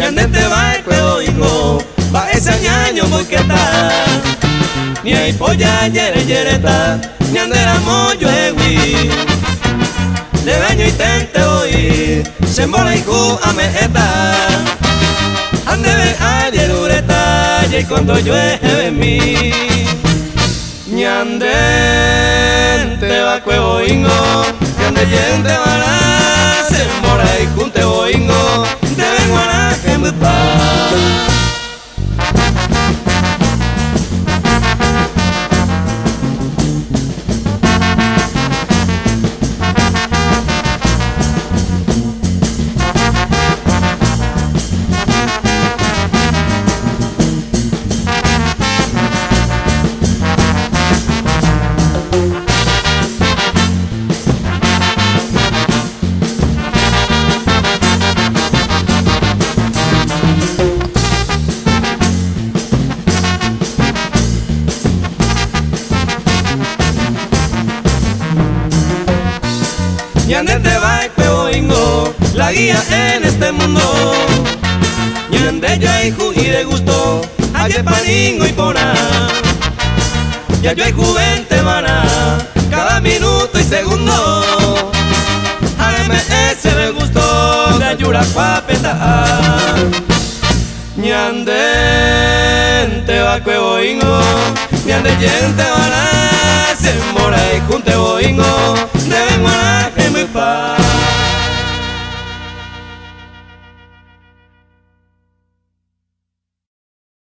ñandete va el cuevo ingo, va ese ñaño moqueta, ni hay polla yere yereta, ñandera moyo ewi, de baño y tente hoy, se embola y cu ameta, ande ve ayer ureta, y cuando llueve en mí, ñandente va cuevo ingo, ñande yente va la, se embola y cunte boingo, de vengo a la gempa. Ñandete va el cuevo ingo, la guía en este mundo. Ñande yo hay ju y de gusto, ayer paningo y pona. Ya yo hay juventud vana, cada minuto y segundo. AMS me gustó, de ayura cuapeta. Ñandente va el cuevo ingo, ñande gente vana, se mora y junte boingo, de vengo a la